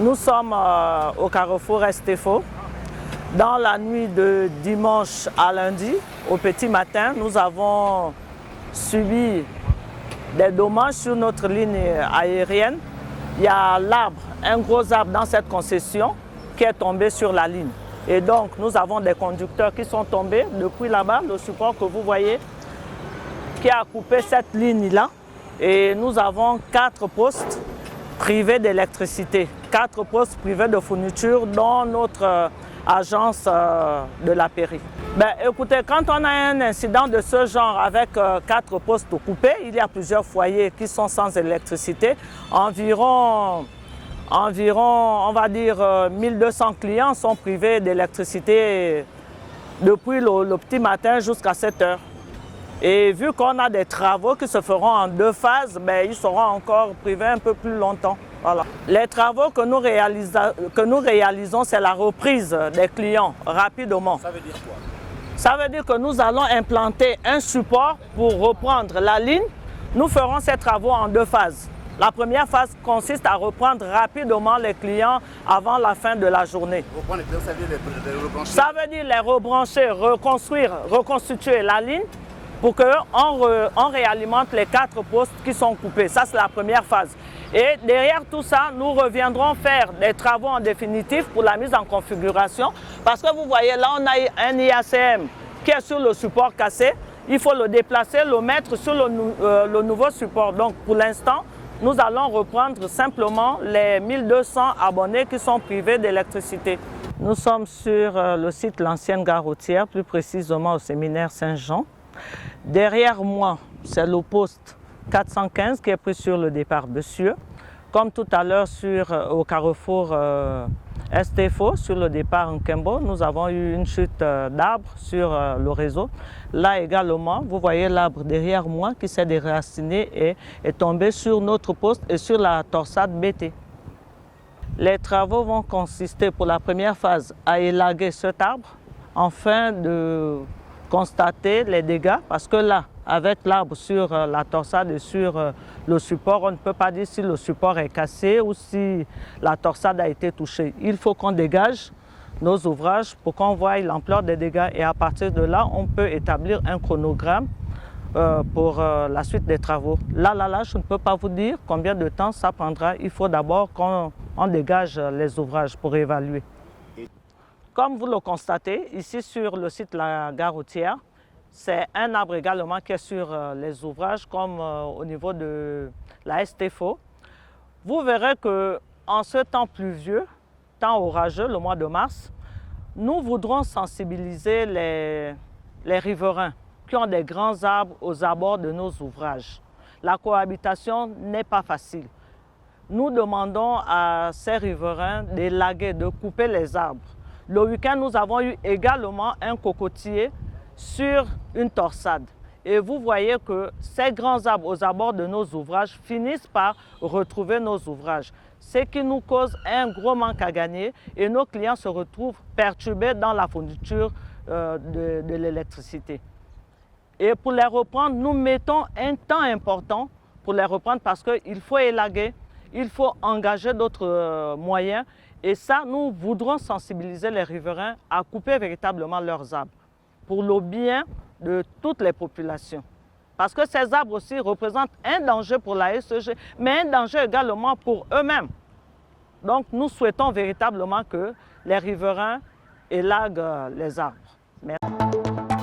Nous sommes au carrefour Estefo. Dans la nuit de dimanche à lundi, au petit matin, nous avons subi des dommages sur notre ligne aérienne. Il y a l'arbre, un gros arbre dans cette concession qui est tombé sur la ligne. Et donc, nous avons des conducteurs qui sont tombés depuis là-bas, le support que vous voyez, qui a coupé cette ligne-là. Et nous avons 4 postes privés d'électricité, 4 postes privés de fourniture dans notre agence de la Pairie. Écoutez, quand on a un incident de ce genre avec 4 postes coupés, il y a plusieurs foyers qui sont sans électricité. Environ on va dire, 1200 clients sont privés d'électricité depuis le petit matin jusqu'à 7 heures. Et vu qu'on a des travaux qui se feront en 2 phases, ils seront encore privés un peu plus longtemps. Voilà. Les travaux que nous réalisons, c'est la reprise des clients rapidement. Ça veut dire quoi? Ça veut dire que nous allons implanter un support pour reprendre la ligne. Nous ferons ces travaux en 2 phases. La première phase consiste à reprendre rapidement les clients avant la fin de la journée. Reprendre les clients, ça veut dire les rebrancher? Ça veut dire les rebrancher, reconstituer la ligne pour qu'on réalimente les 4 postes qui sont coupés. Ça, c'est la première phase. Et derrière tout ça, nous reviendrons faire des travaux en définitif pour la mise en configuration. Parce que vous voyez, là, on a un IACM qui est sur le support cassé. Il faut le déplacer, le mettre sur le nouveau support. Donc, pour l'instant, nous allons reprendre simplement les 1200 abonnés qui sont privés d'électricité. Nous sommes sur le site L'Ancienne Gare Routière, plus précisément au séminaire Saint-Jean. Derrière moi, c'est le poste 415 qui est pris sur le départ Bessieux. Comme tout à l'heure au carrefour Estefo, sur le départ Nkembo, nous avons eu une chute d'arbres sur le réseau. Là également, vous voyez l'arbre derrière moi qui s'est déraciné et est tombé sur notre poste et sur la torsade BT. Les travaux vont consister pour la première phase à élaguer cet arbre afin de constater les dégâts, parce que là, avec l'arbre sur la torsade et sur le support, on ne peut pas dire si le support est cassé ou si la torsade a été touchée. Il faut qu'on dégage nos ouvrages pour qu'on voie l'ampleur des dégâts et à partir de là, on peut établir un chronogramme pour la suite des travaux. Là, je ne peux pas vous dire combien de temps ça prendra. Il faut d'abord qu'on dégage les ouvrages pour évaluer. Comme vous le constatez, ici sur le site La Gare Routière, c'est un arbre également qui est sur les ouvrages comme au niveau de la Estefo. Vous verrez qu'en ce temps pluvieux, temps orageux, le mois de mars, nous voudrons sensibiliser les riverains qui ont des grands arbres aux abords de nos ouvrages. La cohabitation n'est pas facile. Nous demandons à ces riverains d'élaguer, de couper les arbres. Le week-end, nous avons eu également un cocotier sur une torsade. Et vous voyez que ces grands arbres aux abords de nos ouvrages finissent par retrouver nos ouvrages. Ce qui nous cause un gros manque à gagner et nos clients se retrouvent perturbés dans la fourniture de l'électricité. Et pour les reprendre, nous mettons un temps important pour les reprendre parce qu'il faut élaguer, il faut engager d'autres moyens. Et ça, nous voudrons sensibiliser les riverains à couper véritablement leurs arbres pour le bien de toutes les populations. Parce que ces arbres aussi représentent un danger pour la SEG, mais un danger également pour eux-mêmes. Donc nous souhaitons véritablement que les riverains élaguent les arbres. Merci.